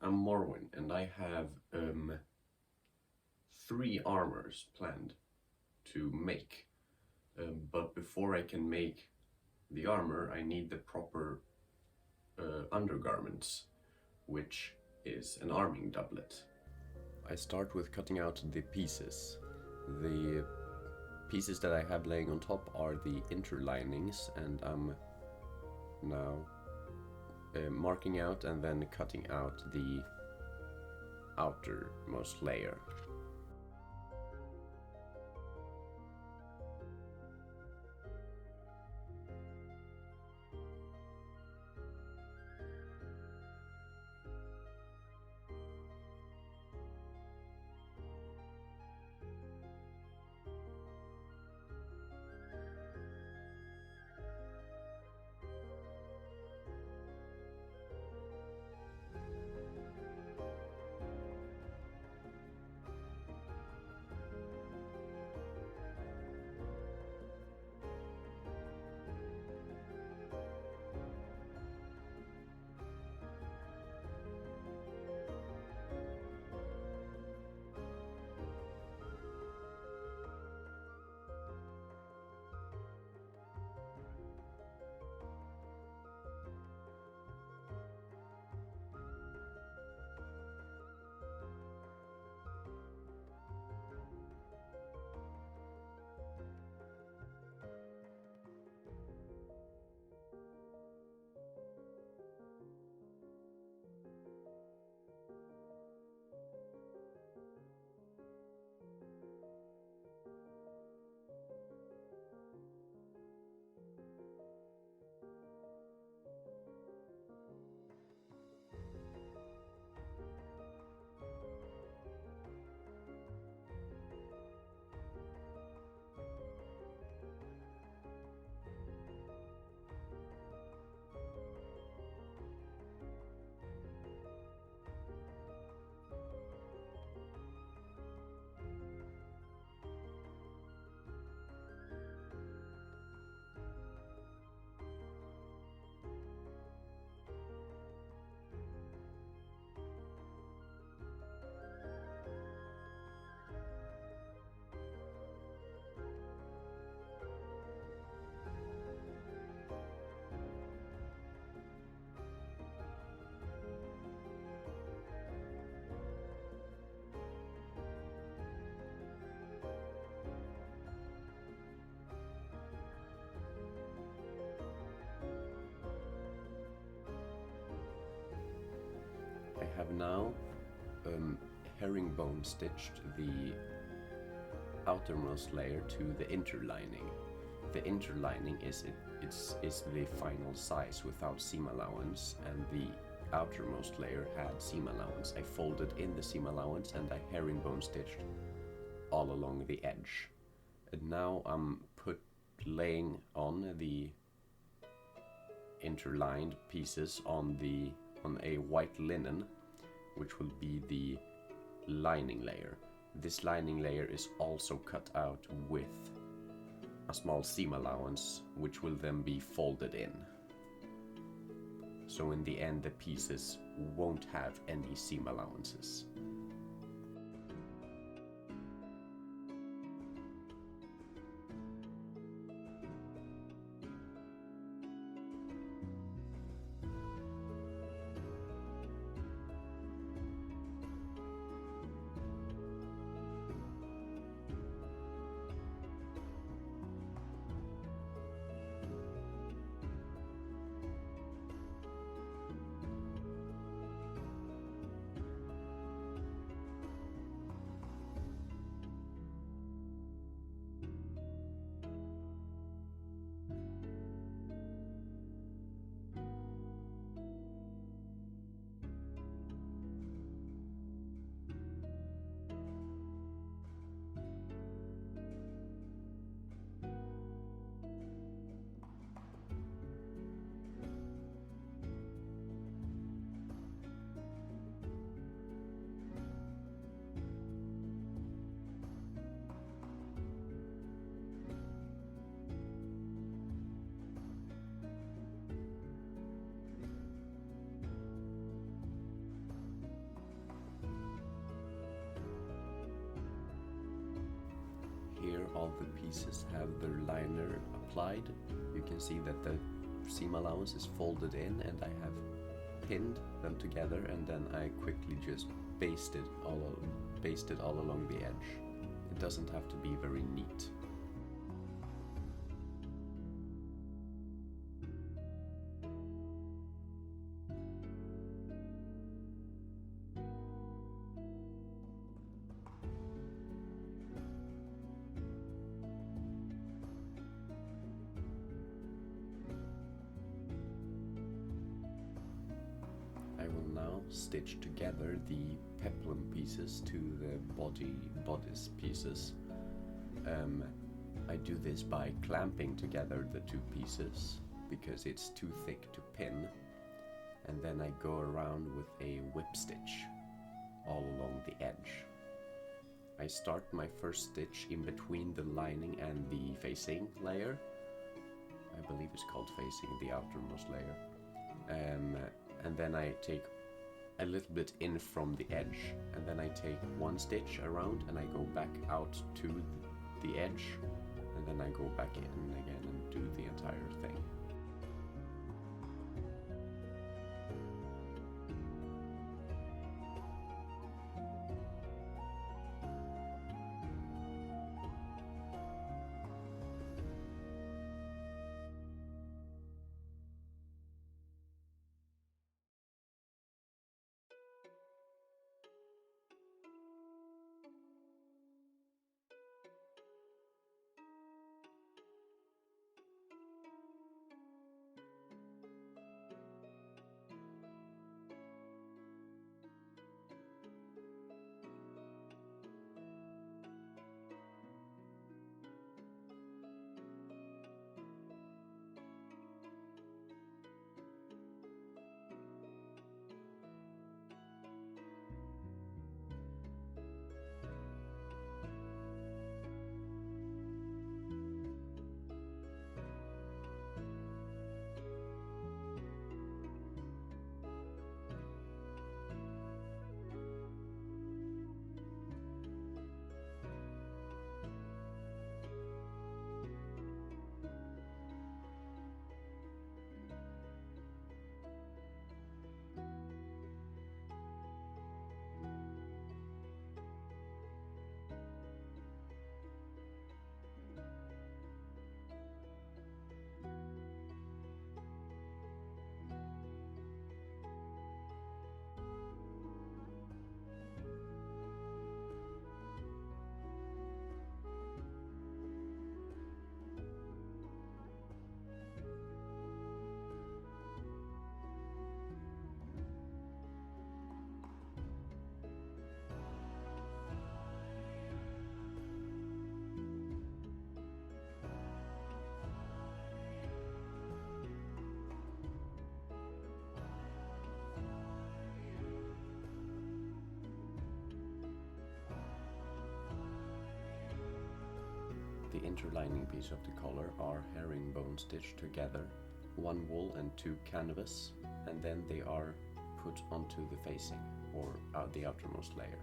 I'm Morwin, and I have 3 armors planned to make. But before I can make the armor, I need the proper undergarments, which is an arming doublet. I start with cutting out the pieces. The pieces that I have laying on top are the interlinings, and I'm now marking out and then cutting out the outermost layer. I have now herringbone stitched the outermost layer to the interlining. The interlining is the final size without seam allowance, and the outermost layer had seam allowance. I folded in the seam allowance and I herringbone stitched all along the edge. And now I'm laying on the interlined pieces on a white linen, which will be the lining layer. This lining layer is also cut out with a small seam allowance, which will then be folded in. So in the end, the pieces won't have any seam allowances. all the pieces have their liner applied, you can see that the seam allowance is folded in, and I have pinned them together, and then I quickly just baste it all along the edge. It doesn't have to be very neat. I will now stitch together the peplum pieces to the bodice pieces. I do this by clamping together the two pieces because it's too thick to pin, and then I go around with a whip stitch all along the edge. I start my first stitch in between the lining and the facing layer. I believe it's called facing, the outermost layer. And then I take a little bit in from the edge, and then I take one stitch around and I go back out to the edge, and then I go back in again and do the entire thing. The interlining piece of the collar are herringbone stitched together, one wool and two canvas, and then they are put onto the facing, or the outermost layer.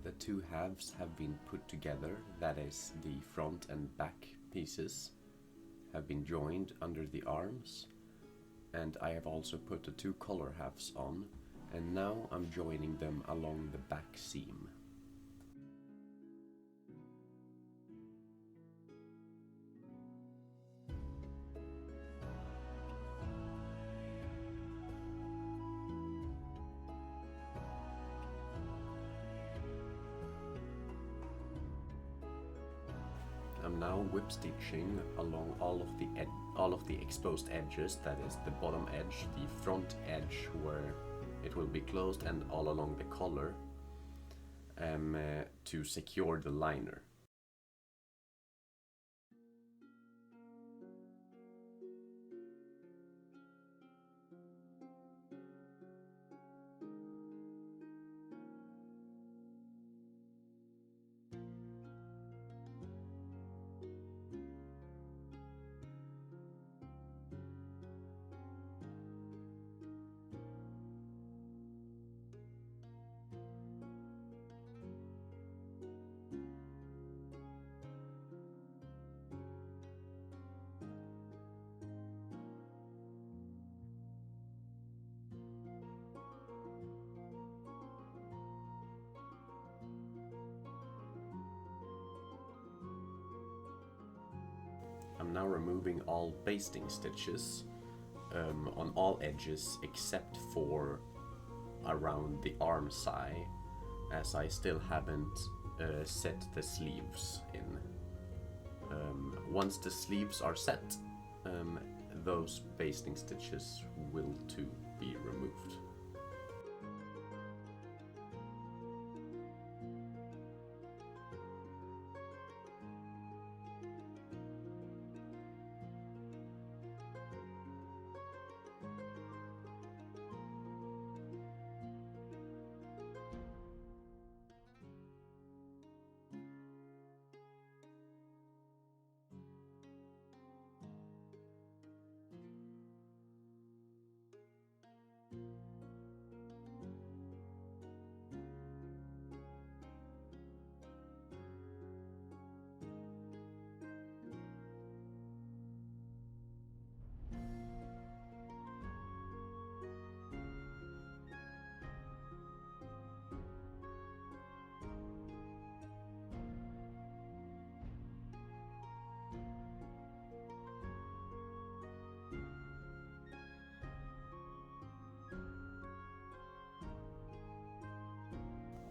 The two halves have been put together, that is, the front and back pieces have been joined under the arms, and I have also put the two collar halves on, and now I'm joining them along the back seam. I'm now whip stitching along all of the exposed edges, that is the bottom edge, the front edge where it will be closed, and all along the collar to secure the liner. I'm now removing all basting stitches on all edges except for around the arm side, as I still haven't set the sleeves in. Once the sleeves are set, those basting stitches will too be removed.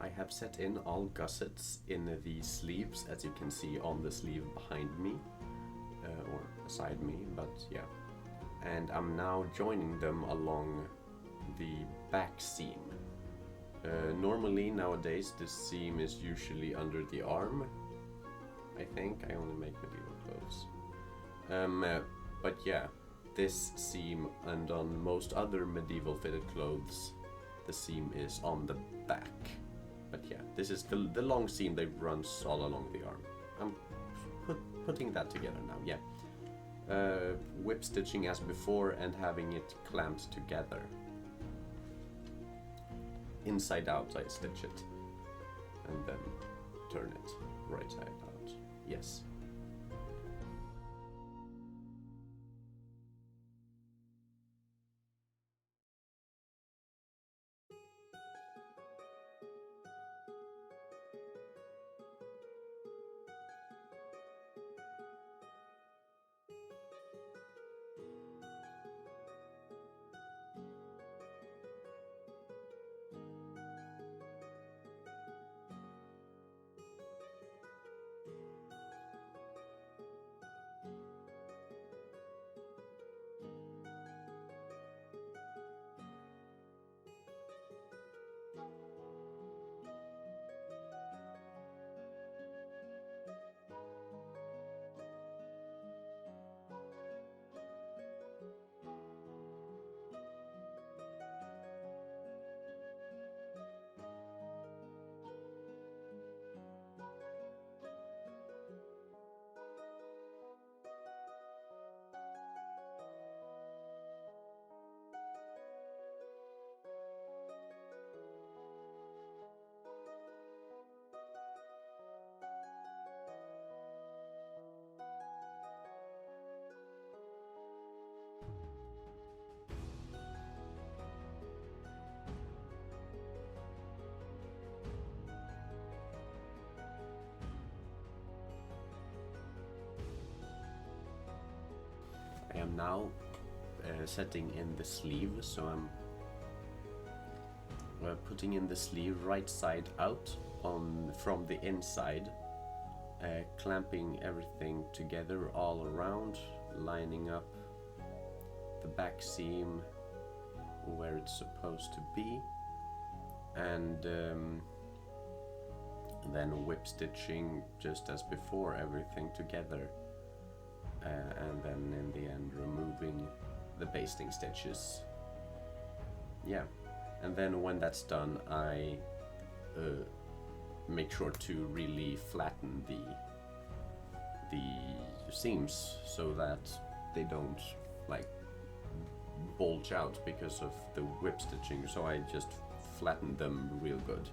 I have set in all gussets in the sleeves, as you can see on the sleeve behind me, or beside me, but yeah. And I'm now joining them along the back seam. Normally nowadays this seam is usually under the arm. I think I only make medieval clothes. But yeah, this seam, and on most other medieval fitted clothes, the seam is on the back. But yeah, this is the long seam that runs all along the arm. I'm putting that together now, yeah. Whip stitching as before and having it clamped together. Inside out I stitch it, and then turn it right side out, yes. I am now setting in the sleeve, so I'm putting in the sleeve right side out from the inside, clamping everything together all around, lining up the back seam where it's supposed to be, and then whip stitching just as before everything together. And then in the end removing the basting stitches. Yeah, and then when that's done I make sure to really flatten the seams so that they don't like bulge out because of the whip stitching, so I just flatten them real good.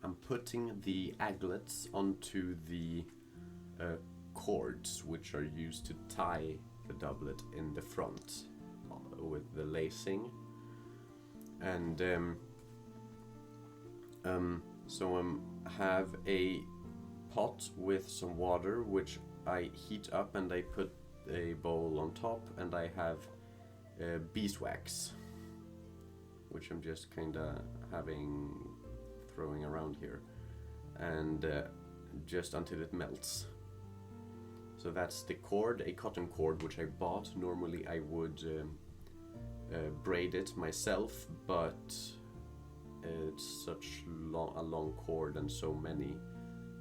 I'm putting the aglets onto the cords which are used to tie the doublet in the front with the lacing. And so I have a pot with some water which I heat up, and I put a bowl on top, and I have beeswax, which I'm just kinda throwing around here, and just until it melts. So that's the cord, a cotton cord which I bought. Normally I would braid it myself, but it's such a long cord and so many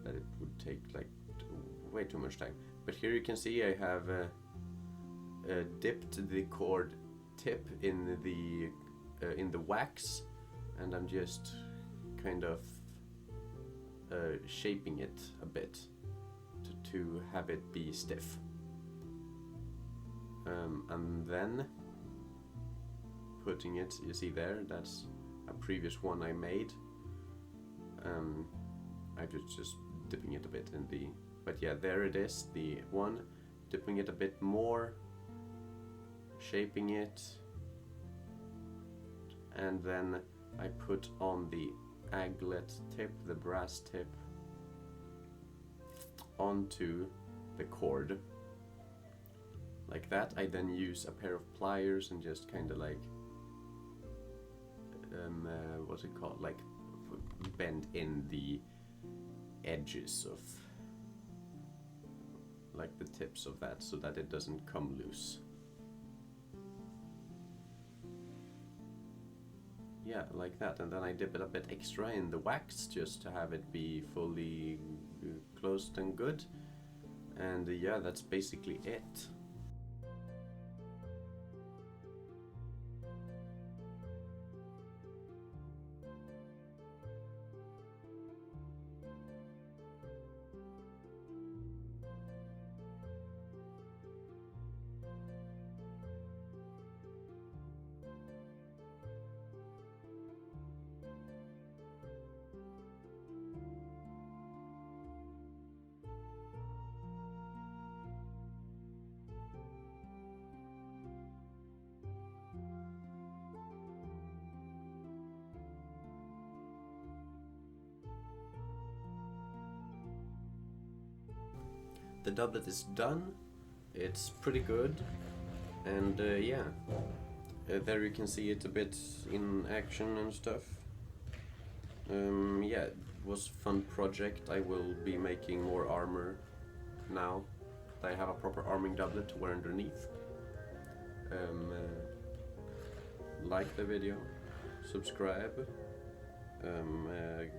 that it would take like way too much time. But here you can see I have dipped the cord tip in the wax, and I'm just kind of shaping it a bit to have it be stiff, and then putting it, you see there, that's a previous one I made. I just dipping it a bit in the, but yeah, there it is, the one, dipping it a bit more, shaping it, and then I put on the aglet tip, the brass tip, onto the cord like that. I then use a pair of pliers and just kind of like what's it called, like bend in the edges of like the tips of that so that it doesn't come loose. Yeah, like that, and then I dip it a bit extra in the wax just to have it be fully closed and good, and yeah, that's basically it. The doublet is done. It's pretty good, and yeah, there you can see it a bit in action and stuff. Yeah, it was a fun project. I will be making more armor now that I have a proper arming doublet to wear underneath. Like the video, subscribe,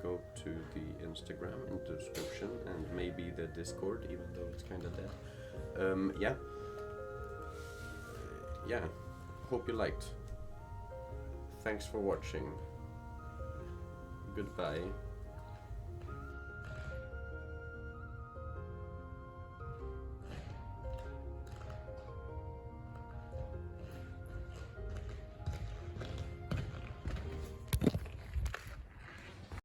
go to the Instagram in the description, and maybe the Discord, even though it's kind of dead. Yeah, hope you liked. Thanks for watching. Goodbye.